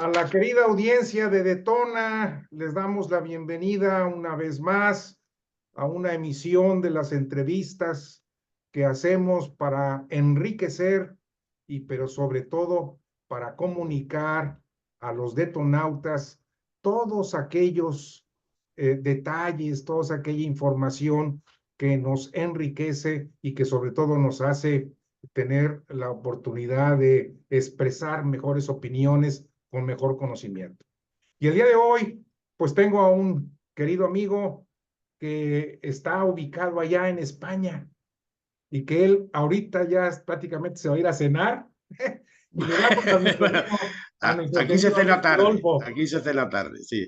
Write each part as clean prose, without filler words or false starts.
A la querida audiencia de Detona, les damos la bienvenida una vez más a una emisión de las entrevistas que hacemos para enriquecer pero sobre todo para comunicar a los detonautas todos aquellos detalles, toda aquella información que nos enriquece y que sobre todo nos hace tener la oportunidad de expresar mejores opiniones con mejor conocimiento. Y el día de hoy, pues tengo a un querido amigo que está ubicado allá en España y que él ahorita ya prácticamente se va a ir a cenar y le damos la Bueno, bienvenida a nuestro aquí se querido cena amigo tarde, Adolfo. aquí se cena tarde, sí.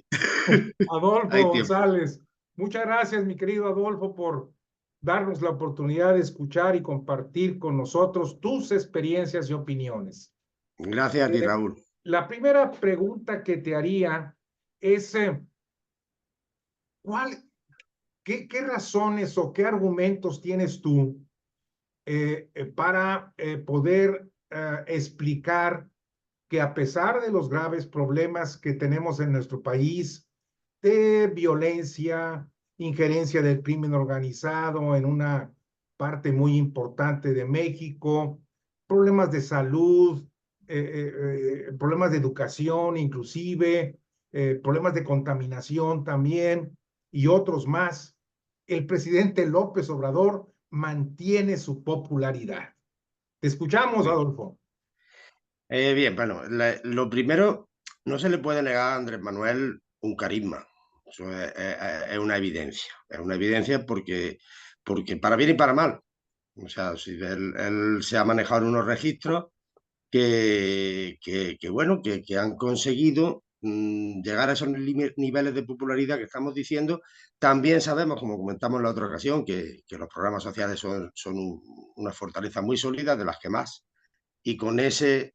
Adolfo Hay tiempo. González. Muchas gracias, mi querido Adolfo, por darnos la oportunidad de escuchar y compartir con nosotros tus experiencias y opiniones. Gracias a ti, Eh, Raúl. la primera pregunta que te haría es, ¿cuál, qué razones o qué argumentos tienes tú para poder explicar que a pesar de los graves problemas que tenemos en nuestro país, de violencia, injerencia del crimen organizado en una parte muy importante de México, problemas de salud, problemas de educación inclusive, problemas de contaminación también y otros más, el presidente López Obrador mantiene su popularidad? Te escuchamos, Sí. Adolfo. Bien, bueno, lo primero, no se le puede negar a Andrés Manuel un carisma. Eso es una evidencia. Es una evidencia porque para bien y para mal. O sea, si él se ha manejado en unos registros bueno, que han conseguido llegar a esos niveles de popularidad que estamos diciendo. También sabemos, como comentamos en la otra ocasión, que los programas sociales son una fortaleza muy sólida, de las que más, y con ese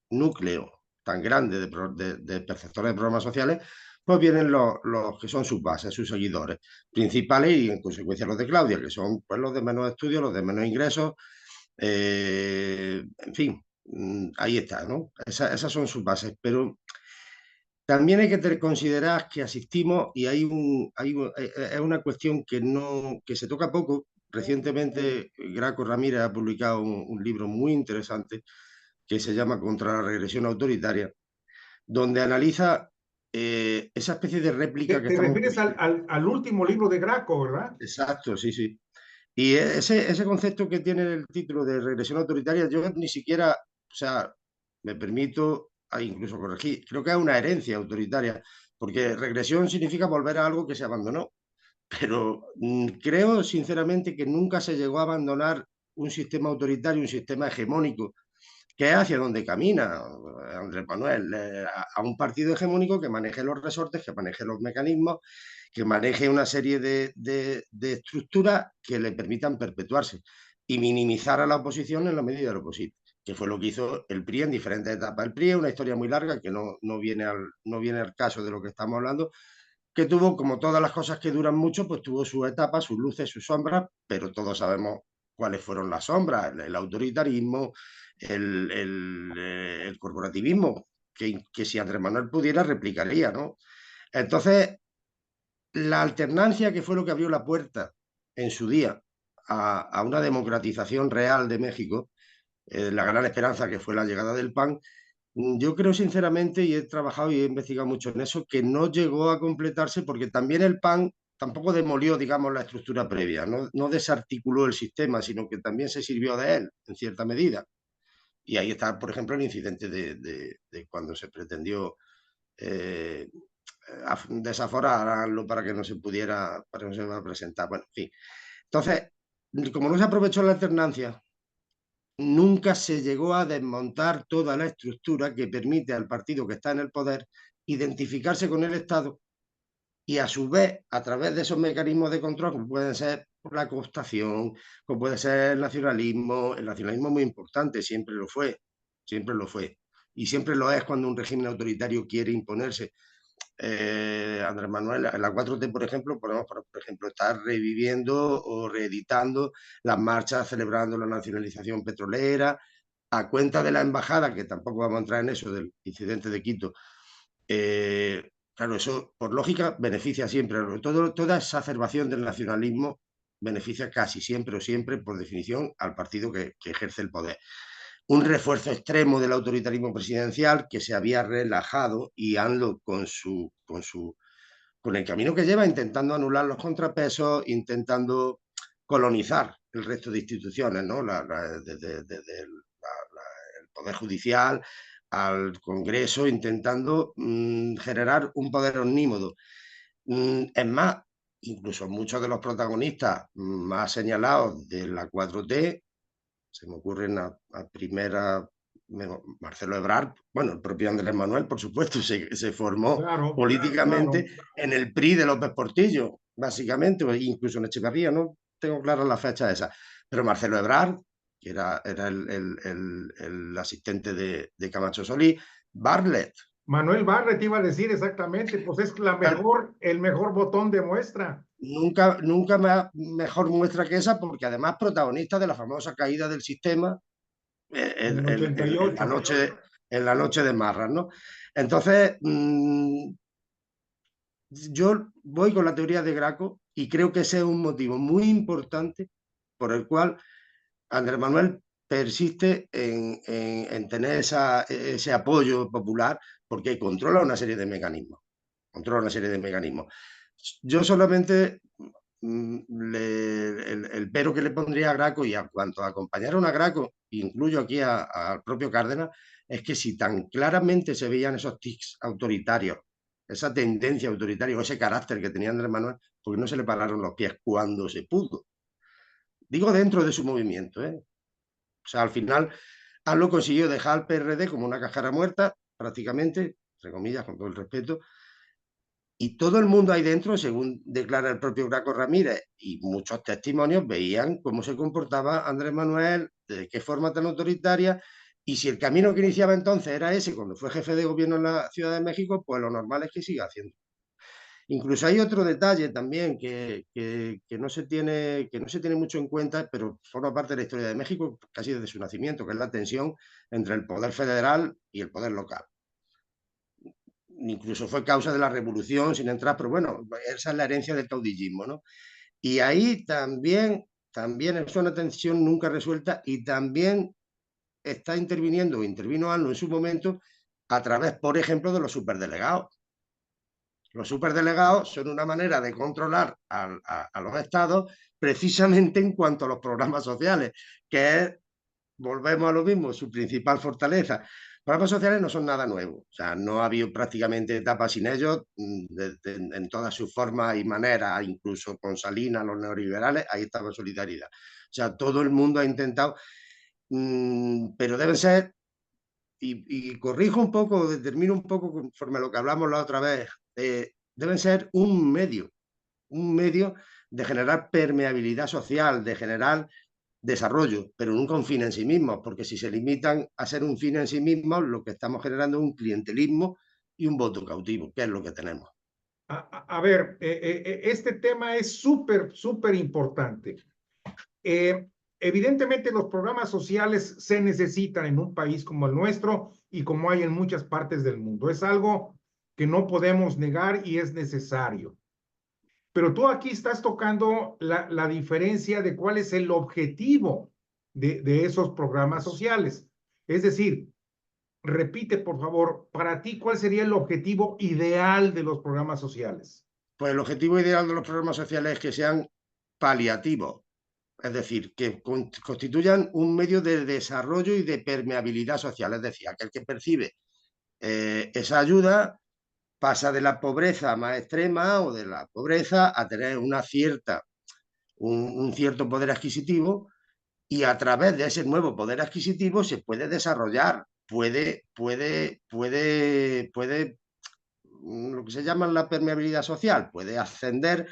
núcleo tan grande de perceptores de programas sociales, pues vienen los que son sus bases, sus seguidores principales y en consecuencia los de Claudia, que son pues los de menos estudios, los de menos ingresos, en fin, ahí está, ¿no? Esas son sus bases, pero también hay que considerar que asistimos y es una cuestión que se toca poco. Recientemente, Graco Ramírez ha publicado un libro muy interesante que se llama Contra la regresión autoritaria, donde analiza esa especie de réplica que Te estamos refieres viviendo. al último libro de Graco, ¿verdad? Exacto, sí, sí. Y ese concepto que tiene el título de regresión autoritaria, yo ni siquiera, o sea, me permito incluso corregir, creo que es una herencia autoritaria, porque regresión significa volver a algo que se abandonó, pero creo sinceramente que nunca se llegó a abandonar un sistema autoritario, un sistema hegemónico, que es hacia donde camina Andrés Manuel, a un partido hegemónico que maneje los resortes, que maneje los mecanismos, que maneje una serie de estructuras que le permitan perpetuarse y minimizar a la oposición en la medida de lo posible, que fue lo que hizo el PRI en diferentes etapas. El PRI es una historia muy larga que no viene al caso de lo que estamos hablando, que tuvo, como todas las cosas que duran mucho, pues tuvo sus etapas, sus luces, sus sombras, pero todos sabemos cuáles fueron las sombras: el autoritarismo, el corporativismo, que si Andrés Manuel pudiera replicaría, ¿no? Entonces, la alternancia, que fue lo que abrió la puerta en su día a una democratización real de México, la gran esperanza que fue la llegada del PAN, yo creo sinceramente, y he trabajado y he investigado mucho en eso, que no llegó a completarse porque también el PAN tampoco demolió, digamos, la estructura previa, no desarticuló el sistema, sino que también se sirvió de él, en cierta medida. Y ahí está, por ejemplo, el incidente de cuando se pretendió eh, desaforarlo para que no se pudiera, para que no se pudiera presentar. Bueno, en fin. Entonces, como no se aprovechó la alternancia, nunca se llegó a desmontar toda la estructura que permite al partido que está en el poder identificarse con el Estado y, a su vez, a través de esos mecanismos de control, como pueden ser la cooptación, como puede ser el nacionalismo es muy importante, siempre lo fue, y siempre lo es cuando un régimen autoritario quiere imponerse. Andrés Manuel, en la 4T, por ejemplo, podemos, por ejemplo, estar reviviendo o reeditando las marchas celebrando la nacionalización petrolera. a cuenta de la embajada, que tampoco vamos a entrar en eso, del incidente de Quito, claro, eso por lógica beneficia siempre. Toda exacerbación del nacionalismo beneficia casi siempre o siempre, por definición, al partido que ejerce el poder. Un refuerzo extremo del autoritarismo presidencial que se había relajado y ANLO con el camino que lleva, intentando anular los contrapesos, intentando colonizar el resto de instituciones, ¿no? Desde el Poder Judicial al Congreso, intentando generar un poder omnímodo. Es más, incluso muchos de los protagonistas más señalados de la 4T, se me ocurren a primera Marcelo Ebrard, bueno, el propio Andrés Manuel, por supuesto, se formó Claro, políticamente claro. en el PRI de López Portillo, básicamente, incluso en Echeverría, no tengo claras las fechas esas, pero Marcelo Ebrard, que era el asistente de Camacho Solís, Bartlett. Manuel Barret iba a decir exactamente, pues es el mejor botón de muestra. Nunca mejor muestra que esa, porque además protagonista de la famosa caída del sistema En el en 88. la noche de Marras, ¿no? Entonces, yo voy con la teoría de Graco y creo que ese es un motivo muy importante por el cual Andrés Manuel persiste en tener ese apoyo popular, porque controla una serie de mecanismos. Controla una serie de mecanismos. Yo solamente el pero que le pondría a Graco, y a cuanto a acompañar a una Graco, incluyo aquí al propio Cárdenas, es que si tan claramente se veían esos tics autoritarios, esa tendencia autoritaria o ese carácter que tenía Andrés Manuel, porque no se le pararon los pies cuando se pudo. Digo dentro de su movimiento, ¿eh? O sea, al final, lo consiguió dejar al PRD como una cajara muerta, prácticamente, entre comillas, con todo el respeto, y todo el mundo ahí dentro, según declara el propio Graco Ramírez y muchos testimonios, veían cómo se comportaba Andrés Manuel, de qué forma tan autoritaria, y si el camino que iniciaba entonces era ese, cuando fue jefe de gobierno en la Ciudad de México, pues lo normal es que siga haciendo. Incluso hay otro detalle también que no se tiene mucho en cuenta, pero forma parte de la historia de México casi desde su nacimiento, que es la tensión entre el poder federal y el poder local. Incluso fue causa de la revolución, sin entrar, pero bueno, esa es la herencia del caudillismo, ¿no? Y ahí también es una tensión nunca resuelta, y también está interviniendo, intervino ANLO en su momento, a través, por ejemplo, de los superdelegados. Los superdelegados son una manera de controlar a los estados precisamente en cuanto a los programas sociales, que es, volvemos a lo mismo, su principal fortaleza. Los programas sociales no son nada nuevo, o sea, no ha habido prácticamente etapas sin ellos, en todas sus formas y maneras, incluso con Salinas, los neoliberales, ahí estaba Solidaridad. O sea, todo el mundo ha intentado, pero deben ser, y corrijo un poco, determino un poco conforme a lo que hablamos la otra vez, deben ser un medio de generar permeabilidad social, de generar desarrollo, pero nunca un fin en sí mismos, porque si se limitan a ser un fin en sí mismos, lo que estamos generando es un clientelismo y un voto cautivo, que es lo que tenemos. A ver, este tema es súper, súper importante. Eh, Evidentemente los programas sociales se necesitan en un país como el nuestro y como hay en muchas partes del mundo. Es algo que no podemos negar y es necesario. Pero tú aquí estás tocando la diferencia de cuál es el objetivo de esos programas sociales. Es decir, repite, por favor, para ti, ¿cuál sería el objetivo ideal de los programas sociales? Pues el objetivo ideal de los programas sociales es que sean paliativos, es decir, que constituyan un medio de desarrollo y de permeabilidad social, es decir, aquel que percibe esa ayuda pasa de la pobreza más extrema o de la pobreza a tener un cierto poder adquisitivo, y a través de ese nuevo poder adquisitivo se puede desarrollar, puede lo que se llama la permeabilidad social, puede ascender,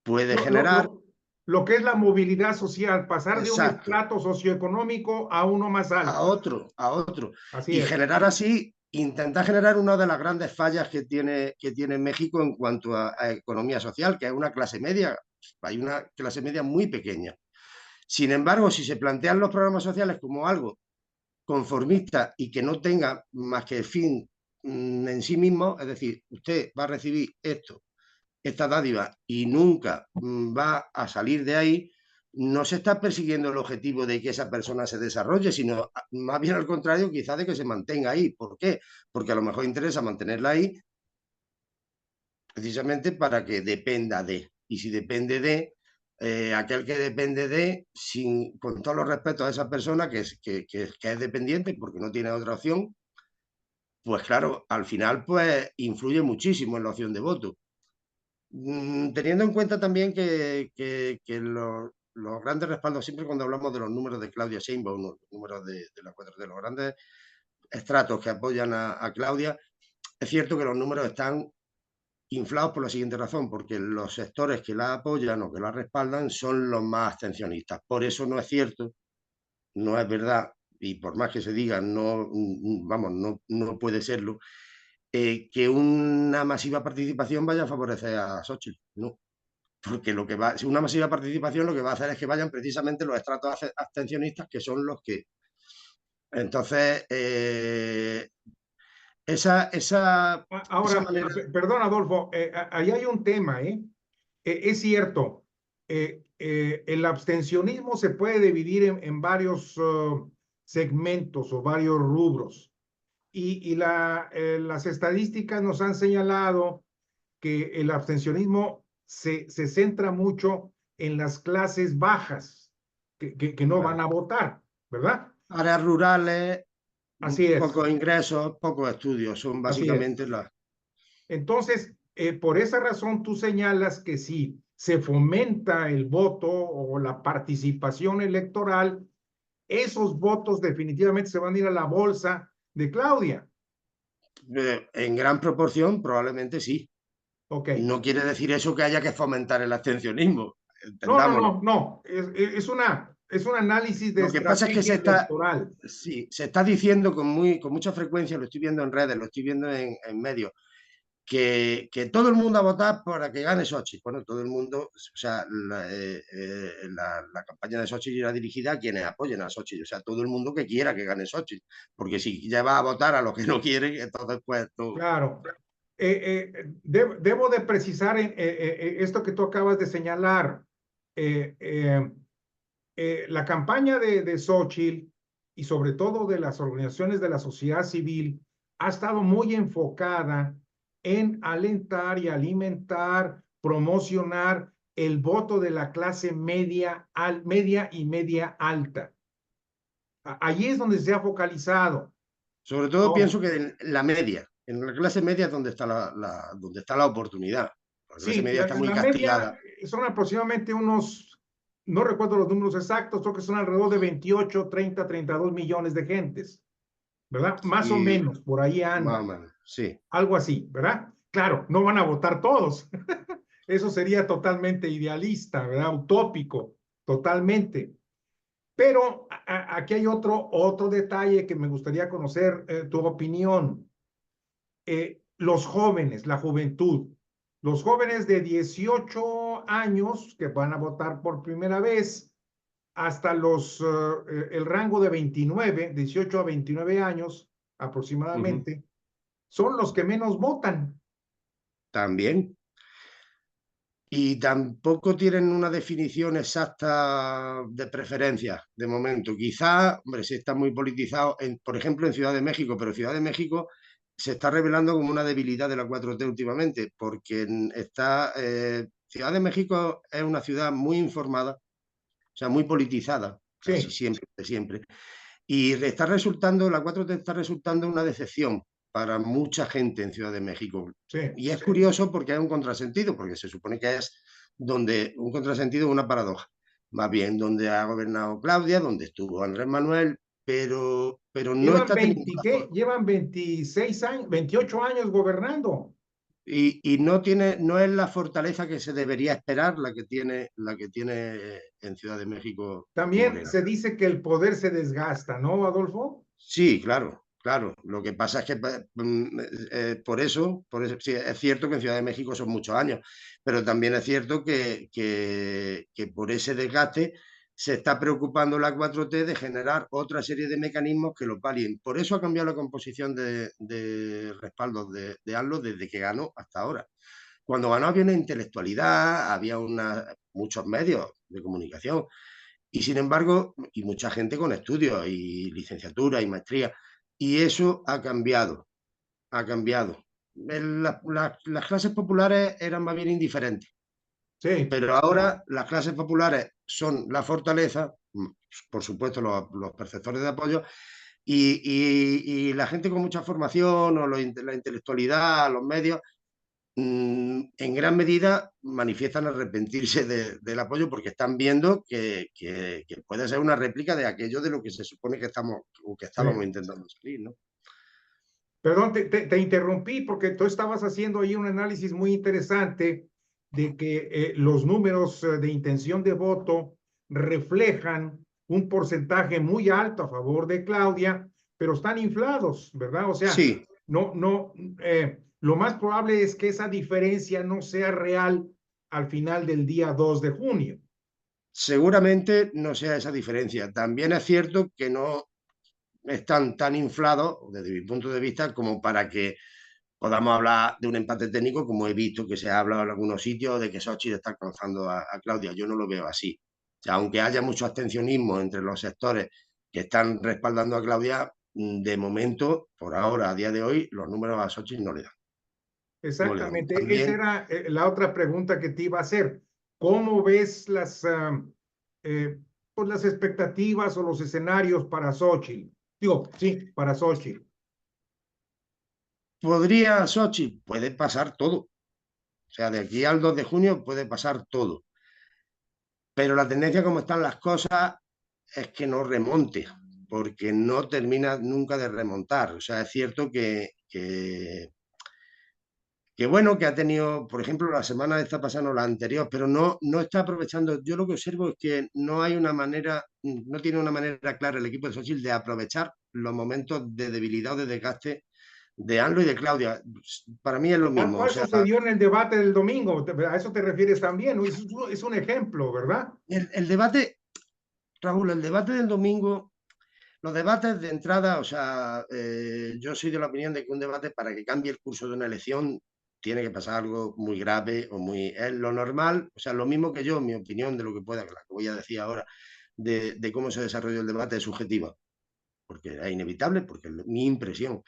puede Lo, lo, generar, lo, lo que es la movilidad social, pasar de un exacto, estrato socioeconómico a uno más alto. a otro, Así y es. generar así, intentar generar una de las grandes fallas que tiene México en cuanto a economía social, que es una clase media. Hay una clase media muy pequeña. Sin embargo, si se plantean los programas sociales como algo conformista y que no tenga más que el fin en sí mismo, es decir, usted va a recibir esto, esta dádiva y nunca va a salir de ahí, no se está persiguiendo el objetivo de que esa persona se desarrolle, sino más bien al contrario, quizás de que se mantenga ahí. ¿Por qué? Porque a lo mejor interesa mantenerla ahí precisamente para que dependa de. Y si depende de, aquel que depende de, sin, con todos los respetos a esa persona que es dependiente porque no tiene otra opción, pues claro, al final pues influye muchísimo en la opción de voto. Teniendo en cuenta también que los grandes respaldos, siempre cuando hablamos de los números de Claudia Sheinbaum, los números de los grandes estratos que apoyan a Claudia, es cierto que los números están inflados por la siguiente razón, porque los sectores que la apoyan o que la respaldan son los más abstencionistas. Por eso no es cierto, no es verdad, y por más que se diga, no, vamos, no puede serlo, que una masiva participación vaya a favorecer a Xochitl, ¿no? Porque lo que va, si una masiva participación lo que va a hacer es que vayan precisamente los estratos abstencionistas, que son los que. Entonces, esa Ahora, manera. perdón, Adolfo, ahí hay un tema, ¿eh? Es cierto, el abstencionismo se puede dividir en varios segmentos o varios rubros. Las estadísticas nos han señalado que el abstencionismo se centra mucho en las clases bajas, que no van Bueno, a votar, ¿verdad? áreas rurales, Así es, pocos ingresos, pocos estudios, son así es. básicamente las. Entonces, por esa razón tú señalas que si se fomenta el voto o la participación electoral, esos votos definitivamente se van a ir a la bolsa de Claudia. En gran proporción, probablemente sí. Ok. No quiere decir eso que haya que fomentar el abstencionismo, No, no, entendámonos. no, no. Es un análisis de Lo que pasa es que estrategia electoral. sí, se está diciendo con mucha frecuencia, lo estoy viendo en redes, lo estoy viendo en medios, que todo el mundo a votar para que gane Xochitl. Bueno, todo el mundo, o sea, la campaña de Xochitl irá dirigida a quienes apoyen a Xochitl, o sea, todo el mundo que quiera que gane Xochitl, porque si ya va a votar a los que no quieren, entonces pues no. Claro. Debo de precisar esto que tú acabas de señalar. Eh, eh, la campaña de Xochitl y sobre todo de las organizaciones de la sociedad civil ha estado muy enfocada en alentar y alimentar, promocionar el voto de la clase media y media alta. Allí es donde se ha focalizado. Sobre todo Ahora, pienso que en la media, en la clase media es donde está donde está la oportunidad. La clase sí, media está muy la media castigada. son aproximadamente unos, no recuerdo los números exactos, creo que son alrededor de 28, 30, 32 millones de gentes, ¿verdad? Más o Y menos, por ahí más o anda, menos, sí. algo así, ¿verdad? Claro, no van a votar todos. Eso sería totalmente idealista, ¿verdad? Utópico, totalmente. Pero aquí hay otro detalle que me gustaría conocer tu opinión. Los jóvenes, la juventud, los jóvenes de 18 años que van a votar por primera vez hasta el rango de 29, 18 a 29 años Ujú. aproximadamente, son los que menos votan. También. Y tampoco tienen una definición exacta de preferencia de momento. Quizá, hombre, sí está muy politizado, por ejemplo, en Ciudad de México, pero Ciudad de México se está revelando como una debilidad de la 4T últimamente, porque Ciudad de México es una ciudad muy informada, o sea, muy politizada, casi Sí, siempre, siempre. Y la 4T está resultando una decepción para mucha gente en Ciudad de México. sí. Y es curioso porque hay un contrasentido, porque se supone que es donde un contrasentido, una paradoja. Más bien donde ha gobernado Claudia, donde estuvo Andrés Manuel, pero no Llevan está teniendo 20, ¿qué? Llevan 26 años, 28 años gobernando. y no es la fortaleza que se debería esperar la que tiene en Ciudad de México También Morena. se dice que el poder se desgasta, ¿no, Adolfo? Sí, claro, claro. Lo que pasa es que por eso sí, es cierto que en Ciudad de México son muchos años, pero también es cierto que por ese desgaste se está preocupando la 4T de generar otra serie de mecanismos que lo palien. Por eso ha cambiado la composición de respaldos de ANLO desde que ganó hasta ahora. Cuando ganó había una intelectualidad, había muchos medios de comunicación y sin embargo, y mucha gente con estudios y licenciatura y maestría. Y eso ha cambiado, ha cambiado. Las clases populares eran más bien indiferentes, Sí. pero ahora las clases populares son la fortaleza, por supuesto los perceptores de apoyo, y la gente con mucha formación o la intelectualidad, los medios, en gran medida manifiestan arrepentirse del apoyo porque están viendo que puede ser una réplica de aquello de lo que se supone que estamos o que Sí. estábamos intentando salir, ¿no? Perdón, te interrumpí porque tú estabas haciendo ahí un análisis muy interesante de que los números de intención de voto reflejan un porcentaje muy alto a favor de Claudia, pero están inflados, ¿verdad? O sea, Sí, no, lo más probable es que esa diferencia no sea real al final del día 2 de junio. seguramente no sea esa diferencia. También es cierto que no están tan inflados, desde mi punto de vista, como para que podamos hablar de un empate técnico, como he visto que se ha hablado en algunos sitios, de que Xochitl está alcanzando a Claudia. Yo no lo veo así. O sea, aunque haya mucho abstencionismo entre los sectores que están respaldando a Claudia, de momento, por ahora, a día de hoy, los números a Xochitl no le dan. No le dan. Exactamente, esa También era la otra pregunta que te iba a hacer. ¿Cómo ves eh, pues las expectativas o los escenarios para Xochitl? Digo, sí, para Xochitl. podría Xochitl, puede pasar todo. O sea, de aquí al 2 de junio puede pasar todo. Pero la tendencia como están las cosas es que no remonte, porque no termina nunca de remontar. O sea, es cierto que bueno, que ha tenido, por ejemplo, la semana esta pasando la anterior, pero no está aprovechando. Yo lo que observo es que no hay una manera, no tiene una manera clara el equipo de Xochitl de aprovechar los momentos de debilidad o de desgaste de Anlo y de Claudia. Para mí es lo Tal mismo. O cual sea, sucedió en el debate del domingo, a eso te refieres también, ¿no? Es un ejemplo, ¿verdad? el debate, Raúl, el debate del domingo. Los debates de entrada, o sea, yo soy de la opinión de que un debate para que cambie el curso de una elección tiene que pasar algo muy grave o muy... Es lo normal, o sea, lo mismo que yo, mi opinión de lo que pueda, la que voy a decir ahora, de cómo se desarrolló el debate es subjetiva, porque es inevitable, porque es mi impresión.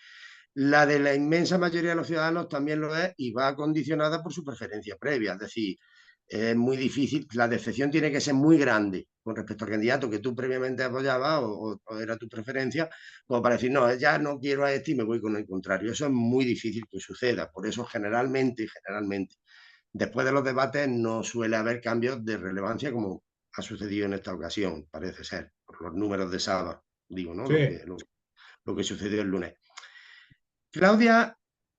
La de la inmensa mayoría de los ciudadanos también lo es y va condicionada por su preferencia previa. Es decir, es muy difícil, la decepción tiene que ser muy grande con respecto al candidato que tú previamente apoyabas o era tu preferencia, como para decir, no, ya no quiero a este y me voy con el contrario. Eso es muy difícil que suceda. Por eso generalmente, después de los debates no suele haber cambios de relevancia como ha sucedido en esta ocasión, parece ser, por los números de sábado, digo, ¿no? Sí, Lo que sucedió el lunes. Claudia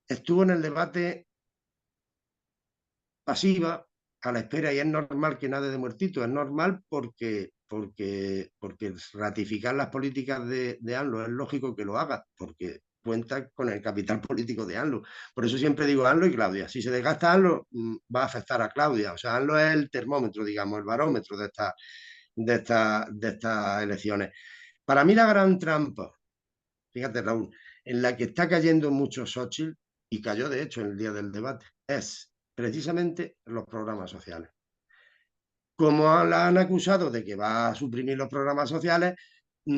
estuvo en el debate pasiva, a la espera, y es normal que nade de muertito, es normal porque ratificar las políticas de ANLO es lógico que lo haga, porque cuenta con el capital político de ANLO. Por eso siempre digo ANLO y Claudia. Si se desgasta ANLO, va a afectar a Claudia. O sea, ANLO es el termómetro, digamos, el barómetro de estas elecciones. Para mí la gran trampa, fíjate Raúl, en la que está cayendo mucho Xochitl, y cayó de hecho en el día del debate, es precisamente los programas sociales. Como la han acusado de que va a suprimir los programas sociales,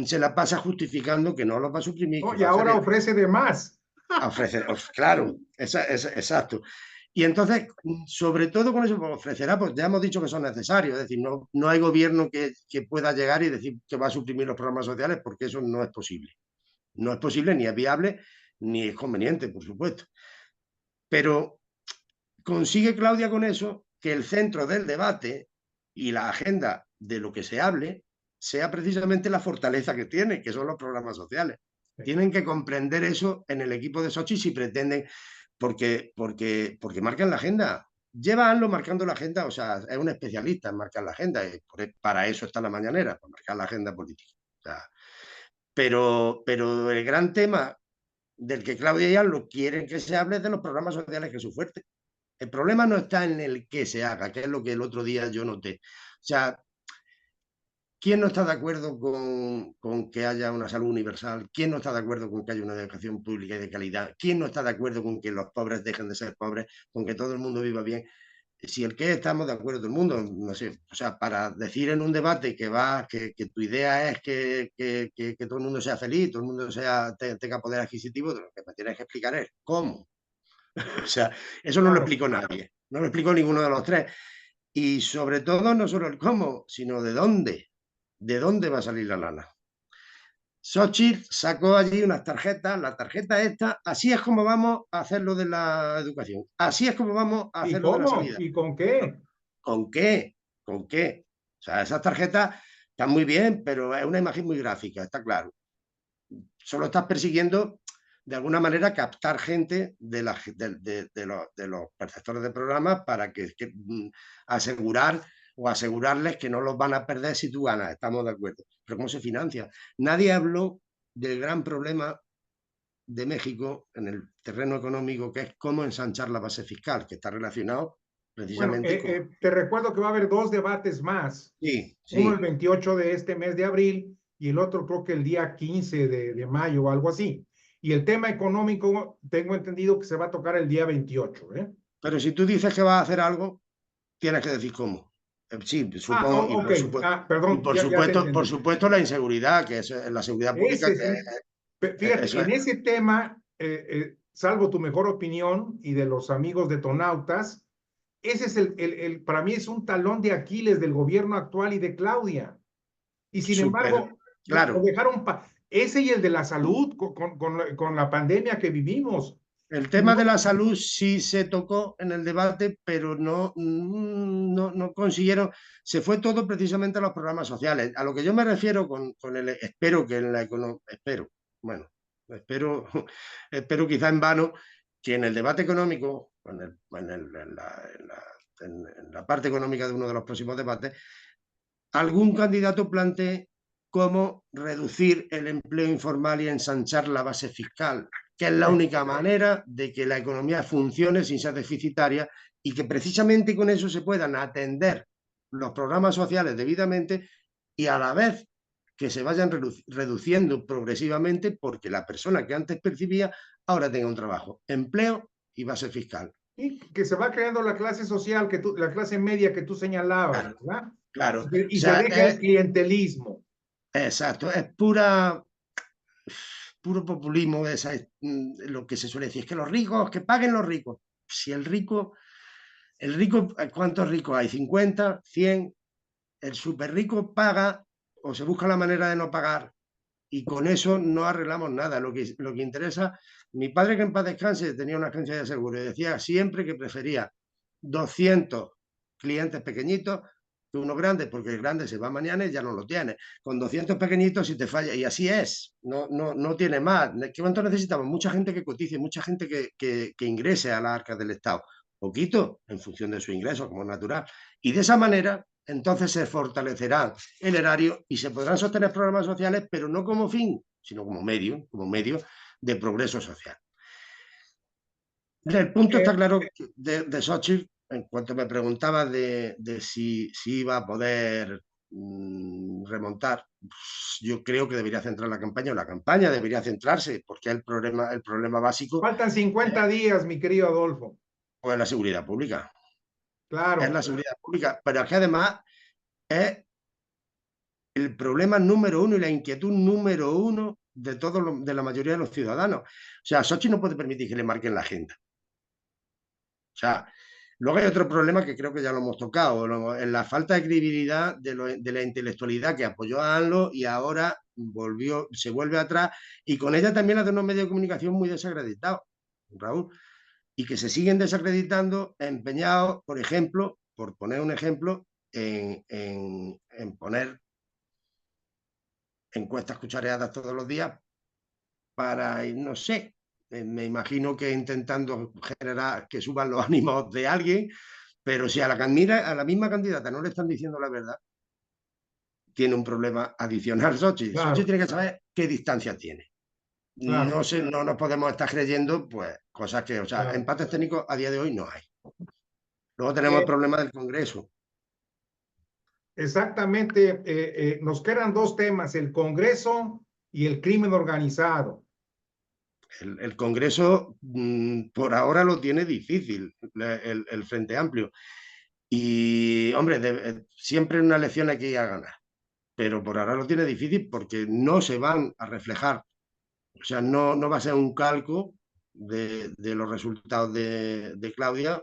se la pasa justificando que no los va a suprimir, ¿no? que Y va a hacer ahora ofrece de más. a ofrecer, claro, exacto. Y entonces, sobre todo con eso, pues ofrecerá, pues ya hemos dicho que son necesarios, es decir, no hay gobierno que pueda llegar y decir que va a suprimir los programas sociales porque eso no es posible. No es posible, ni es viable, ni es conveniente, por supuesto. Pero consigue Claudia con eso que el centro del debate y la agenda de lo que se hable sea precisamente la fortaleza que tiene, que son los programas sociales. Tienen que comprender eso en el equipo de Sochi si pretenden, porque marcan la agenda. Lleva marcando la agenda, o sea, es un especialista en marcar la agenda, y para eso está la mañanera, para marcar la agenda política. O sea, pero el gran tema del que Claudia y Allo quieren que se hable es de los programas sociales, que es su fuerte. El problema no está en el que se haga, que es lo que el otro día yo noté. O sea, ¿Quién no está de acuerdo con que haya una salud universal? ¿Quién no está de acuerdo con que haya una educación pública y de calidad? ¿Quién no está de acuerdo con que los pobres dejen de ser pobres, con que todo el mundo viva bien? Si el que estamos de acuerdo todo el mundo, no sé, o sea, para decir en un debate que tu idea es que todo el mundo sea feliz, todo el mundo tenga poder adquisitivo, lo que me tienes que explicar es cómo. O sea, eso no lo Claro. explicó nadie, no lo explicó ninguno de los tres. Y sobre todo, no solo el cómo, sino de dónde. ¿De dónde va a salir la lana? Xochitl sacó allí unas tarjetas, la tarjeta esta, así es como vamos a hacer lo de la educación, así es como vamos a ¿Y hacer lo de la cómo? sanidad. ¿Y con qué? ¿Con qué? ¿Con qué? O sea, esas tarjetas están muy bien, pero es una imagen muy gráfica, está claro. Solo estás persiguiendo, de alguna manera, captar gente de los perceptores de programas para asegurar o asegurarles que no los van a perder si tú ganas. Estamos de acuerdo. Pero ¿cómo se financia? Nadie habló del gran problema de México en el terreno económico, que es cómo ensanchar la base fiscal, que está relacionado Bueno, precisamente con... te recuerdo que va a haber dos debates más. Sí, Uno el sí, 28 de este mes de abril y el otro creo que el día 15 de mayo o algo así. Y el tema económico, tengo entendido que se va a tocar el día 28, ¿eh? pero si tú dices que vas a hacer algo, tienes que decir cómo. Sí, supongo, Ok. Perdón, ya te por entendí. supuesto la inseguridad, que es la seguridad pública, Ese que sí. Fíjate, eso es en ese tema, salvo tu mejor opinión y de los amigos de Tonautas, ese es para mí es un talón de Aquiles del gobierno actual y de Claudia. Y sin súper embargo, lo claro. dejaron, ese y el de la salud con la pandemia que vivimos. El tema de No, la salud sí se tocó en el debate, pero no consiguieron. Se fue todo precisamente a los programas sociales. A lo que yo me refiero con el espero que en la economía, espero, bueno, espero, espero quizá en vano, que en el debate económico, en la parte económica de uno de los próximos debates, algún candidato plantee cómo reducir el empleo informal y ensanchar la base fiscal, que es la única manera de que la economía funcione sin ser deficitaria y que precisamente con eso se puedan atender los programas sociales debidamente y a la vez que se vayan reduciendo progresivamente porque la persona que antes percibía ahora tenga un trabajo, empleo y base fiscal. y que se va creando la clase social, la clase media que tú señalabas, Claro, ¿verdad? claro. O Y se sea, deja el clientelismo. exacto, es puro populismo, lo que se suele decir, es que los ricos, que paguen los ricos. Si el rico, ¿cuántos ricos hay? ¿50? ¿100? El súper rico paga o se busca la manera de no pagar y con eso no arreglamos nada. Lo que interesa, mi padre que en paz descanse tenía una agencia de seguro y decía siempre que prefería 200 clientes pequeñitos que uno grande, porque el grande se va mañana y ya no lo tiene. Con 200 pequeñitos si te falla, y así es, no tiene más. ¿Cuánto necesitamos? Mucha gente que cotice, mucha gente que ingrese a las arcas del Estado. Poquito, en función de su ingreso, como es natural. Y de esa manera, entonces se fortalecerá el erario y se podrán sostener programas sociales, pero no como fin, sino como medio de progreso social. El punto está Eh, claro de Xochitl, en cuanto me preguntaba de si iba a poder remontar, pues yo creo que debería centrar la campaña, o la campaña debería centrarse, porque el problema básico Faltan 50 días, mi querido Adolfo. pues, es la seguridad pública. Es Claro. la seguridad pública, pero es que además es el problema número uno y la inquietud número uno de la mayoría de los ciudadanos. O sea, Xochitl no puede permitir que le marquen la agenda. O sea, luego hay otro problema que creo que ya lo hemos tocado, en la falta de credibilidad de la intelectualidad que apoyó a ANLO y ahora se vuelve atrás y con ella también la de unos medios de comunicación muy desacreditados, Raúl, y que se siguen desacreditando, empeñados, por ejemplo, por poner un ejemplo, en poner encuestas cuchareadas todos los días para, no sé, me imagino que intentando generar que suban los ánimos de alguien. Pero si a la misma candidata no le están diciendo la verdad, tiene un problema adicional Xochitl. Xochitl Claro, tiene que saber qué distancia tiene. claro, No nos podemos estar creyendo pues cosas que, o sea, claro. empates técnicos a día de hoy no hay. Luego tenemos el Eh, problema del Congreso. exactamente, nos quedan dos temas, el Congreso y el crimen organizado. El Congreso por ahora lo tiene difícil, el Frente Amplio. Y, hombre, siempre en una elección hay que ir a ganar, pero por ahora lo tiene difícil porque no se van a reflejar. O sea, no va a ser un calco de los resultados de Claudia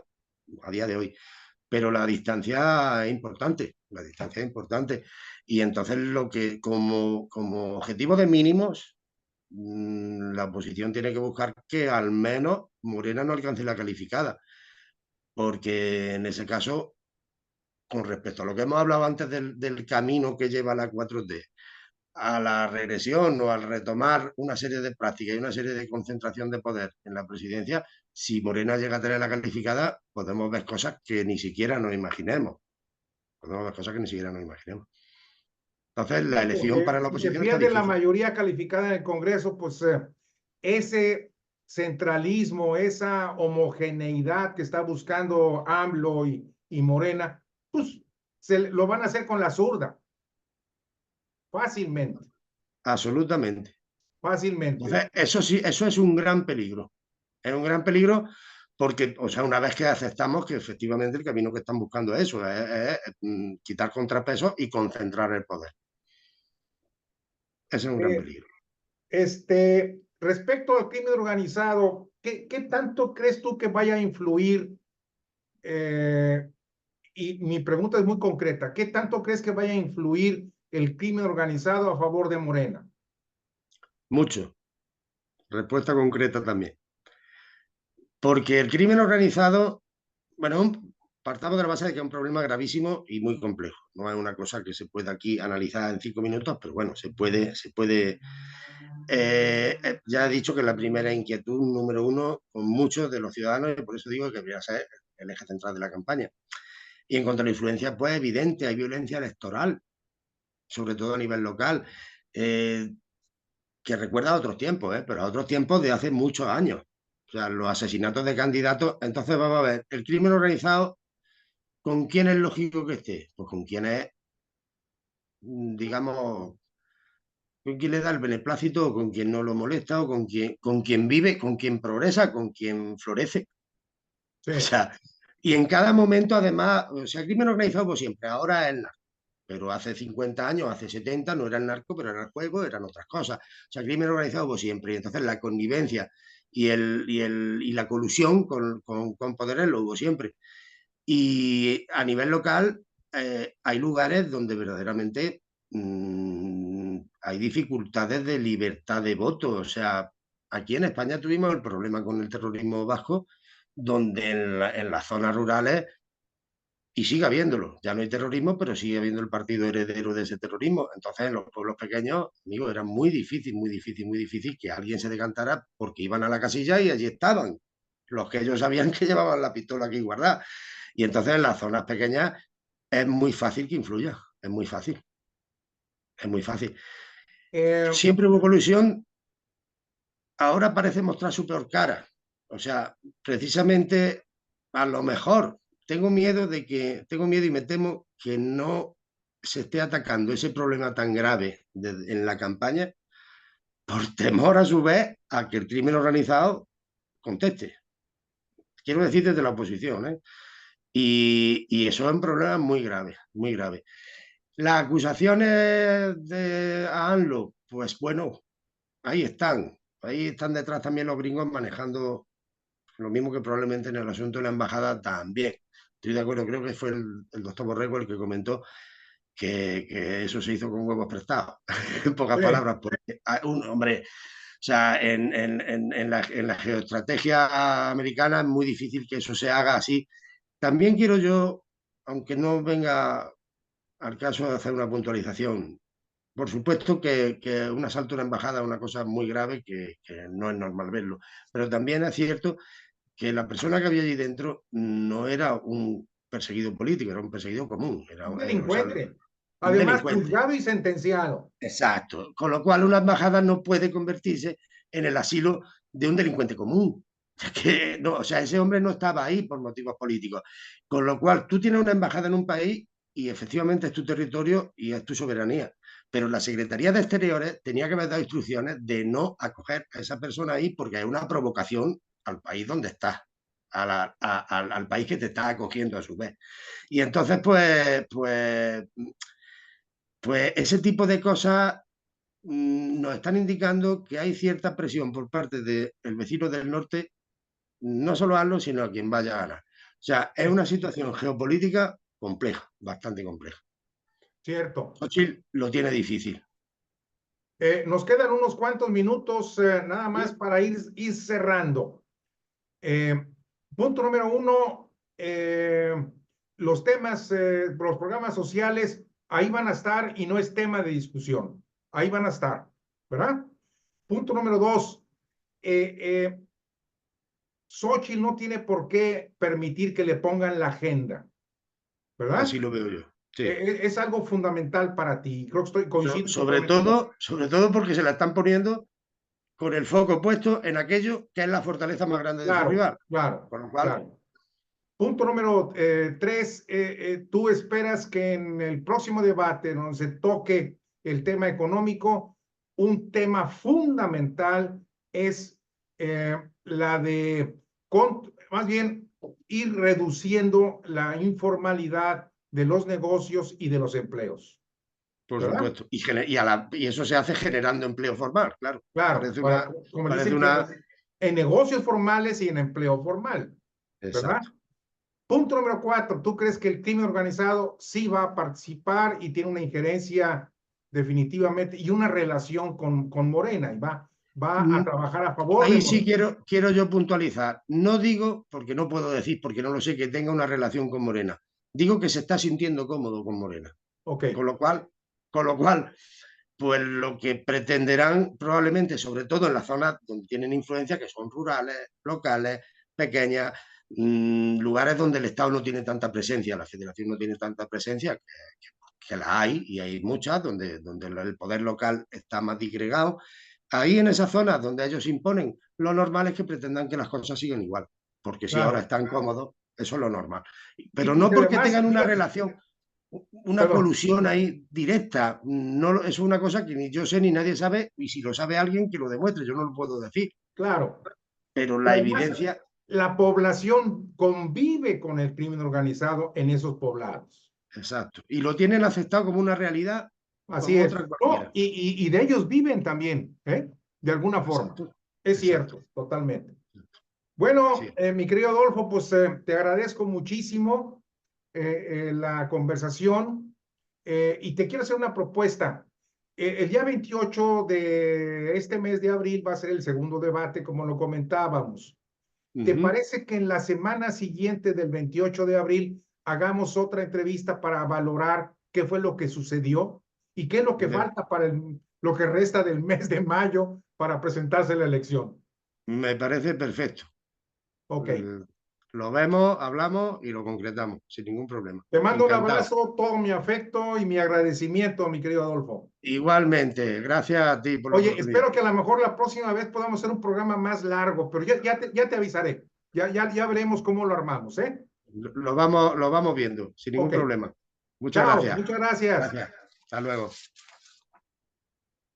a día de hoy. Pero la distancia es importante, la distancia es importante. Y entonces lo que como objetivo de mínimos, la oposición tiene que buscar que al menos Morena no alcance la calificada, porque en ese caso, con respecto a lo que hemos hablado antes del camino que lleva la 4D, a la regresión o al retomar una serie de prácticas y una serie de concentración de poder en la presidencia, si Morena llega a tener la calificada, podemos ver cosas que ni siquiera nos imaginemos. Podemos ver cosas que ni siquiera nos imaginemos. Entonces, la elección para la Si se oposición está pierde la difícil. mayoría calificada en el Congreso, pues ese centralismo, esa homogeneidad que está buscando AMLO y Morena, pues lo van a hacer con la zurda, fácilmente, Absolutamente. fácilmente. Entonces, eso sí, eso es un gran peligro. Es un gran peligro porque, o sea, una vez que aceptamos que efectivamente el camino que están buscando es eso, es quitar contrapesos y concentrar el poder. Ese es un gran Eh, peligro. Respecto al crimen organizado, ¿qué tanto crees tú que vaya a influir? Y mi pregunta es muy concreta. ¿Qué tanto crees que vaya a influir el crimen organizado a favor de Morena? Mucho. Respuesta concreta también. Porque el crimen organizado, bueno, partamos de la base de que es un problema gravísimo y muy complejo. No es una cosa que se pueda aquí analizar en 5 minutos, pero bueno, se puede. Ya he dicho que la primera inquietud número uno con muchos de los ciudadanos, y por eso digo que debería ser el eje central de la campaña. Y en cuanto a la influencia, pues evidente, hay violencia electoral, sobre todo a nivel local, que recuerda a otros tiempos, pero a otros tiempos de hace muchos años. O sea, los asesinatos de candidatos. Entonces vamos a ver, el crimen organizado, ¿con quién es lógico que esté? Pues con quién es, digamos, con quien le da el beneplácito, o con quien no lo molesta, o con quien vive, con quien progresa, con quien florece. Sí, O sea, y en cada momento, además, o sea, el crimen organizado, pues siempre, ahora es el narco. Pero hace 50 años, hace 70, no era el narco, pero era el juego, eran otras cosas. O sea, el crimen organizado, pues siempre. Y entonces la connivencia y la colusión con poderes lo hubo siempre. Y a nivel local, hay lugares donde verdaderamente hay dificultades de libertad de voto. O sea, aquí en España tuvimos el problema con el terrorismo vasco, donde en las zonas rurales, y sigue habiéndolo, ya no hay terrorismo, pero sigue habiendo el partido heredero de ese terrorismo. Entonces, en los pueblos pequeños, amigo, era muy difícil, muy difícil, muy difícil que alguien se decantara porque iban a la casilla y allí estaban los que ellos sabían que llevaban la pistola aquí guardada. Y entonces en las zonas pequeñas es muy fácil que influya, es muy fácil, es muy fácil. eh, Siempre hubo colusión, ahora parece mostrar su peor cara. O sea, precisamente a lo mejor tengo miedo y me temo que no se esté atacando ese problema tan grave en la campaña por temor a su vez a que el crimen organizado conteste. Quiero decir desde la oposición, ¿eh? Y eso es un problema muy grave, muy grave. Las acusaciones de ANLO, pues bueno, ahí están. Ahí están detrás también los gringos manejando lo mismo que probablemente en el asunto de la embajada también. Estoy de acuerdo, creo que fue el doctor Borrego el que comentó que eso se hizo con huevos prestados, en pocas sí. palabras, porque un hombre, o sea, en la geoestrategia americana es muy difícil que eso se haga así. También quiero yo, aunque no venga al caso de hacer una puntualización, por supuesto que un asalto a una embajada es una cosa muy grave que no es normal verlo, pero también es cierto que la persona que había allí dentro no era un perseguido político, era un perseguido común, Un o sea, delincuente, un además delincuente. juzgado y sentenciado. Exacto. Con lo cual, una embajada no puede convertirse en el asilo de un delincuente común. No, o sea, ese hombre no estaba ahí por motivos políticos. Con lo cual, tú tienes una embajada en un país y efectivamente es tu territorio y es tu soberanía. Pero la Secretaría de Exteriores tenía que haber dado instrucciones de no acoger a esa persona ahí porque es una provocación al país donde estás, al país que te está acogiendo a su vez. Y entonces, pues ese tipo de cosas nos están indicando que hay cierta presión por parte del vecino del norte, no solo a ASLO, sino a quien vaya a ganar. O sea, es una situación geopolítica compleja, bastante compleja. Cierto. Xochitl lo tiene difícil. Nos quedan unos cuantos minutos nada más ¿Sí? para ir cerrando. Punto número uno, los temas, los programas sociales, ahí van a estar y no es tema de discusión. Ahí van a estar, ¿verdad? Punto número dos, Xochitl no tiene por qué permitir que le pongan la agenda, ¿verdad? Así lo veo yo. Sí. Es algo fundamental para ti. Creo que coincido totalmente. Sobre todo porque se la están poniendo con el foco puesto en aquello que es la fortaleza más grande de su Claro, rival. claro, Con lo cual, claro. Punto número tres, tú esperas que en el próximo debate donde se toque el tema económico, un tema fundamental es la de, más bien, ir reduciendo la informalidad de los negocios y de los empleos, por ¿verdad? supuesto. Y eso se hace generando empleo formal, claro. Claro, Parece para, una, como parece dicen que una... en negocios formales y en empleo formal, ¿verdad? Exacto. Punto número cuatro, ¿tú crees que el crimen organizado sí va a participar y tiene una injerencia definitivamente y una relación con Morena y va a trabajar a favor de Ahí sí Morena? quiero yo puntualizar. No digo, porque no puedo decir, porque no lo sé, que tenga una relación con Morena. Digo que se está sintiendo cómodo con Morena. Ok, Con lo cual, con lo cual, pues lo que pretenderán probablemente, sobre todo en las zonas donde tienen influencia, que son rurales, locales, pequeñas, lugares donde el Estado no tiene tanta presencia, la Federación no tiene tanta presencia, que la hay, y hay muchas, donde el poder local está más disgregado. Ahí en esas zonas donde ellos imponen, lo normal es que pretendan que las cosas sigan igual, porque si ahora claro. están cómodos, eso es lo normal. Y Pero no porque porque además, tengan una fíjate, relación, una perdón, colusión ahí directa. No, es una cosa que ni yo sé ni nadie sabe, y si lo sabe alguien, que lo demuestre, yo no lo puedo decir. claro. Pero Y la además, evidencia, la población convive con el crimen organizado en esos poblados. exacto. Y lo tienen aceptado como una realidad, Así como es. otra No, cualquiera. y de ellos viven también, ¿eh? De alguna forma. Exacto, Es exacto. cierto, totalmente. Sí. Bueno, mi querido Adolfo, pues te agradezco muchísimo la conversación y te quiero hacer una propuesta. El día 28 de este mes de abril va a ser el segundo debate, como lo comentábamos. ¿Te parece que en la semana siguiente del 28 de abril hagamos otra entrevista para valorar qué fue lo que sucedió y qué es lo que me, falta para lo que resta del mes de mayo para presentarse la elección? me parece perfecto. Ok. Lo vemos, hablamos y lo concretamos, sin ningún problema. Te mando un Encantado. abrazo, todo mi afecto y mi agradecimiento, mi querido Adolfo. Igualmente, gracias a ti por la Oye, oportunidad. espero que a lo mejor la próxima vez podamos hacer un programa más largo, pero ya te avisaré. Ya veremos cómo lo armamos, ¿eh? Lo vamos viendo, sin ningún Ok. problema. Muchas Chao, gracias. muchas gracias. Gracias. Hasta luego.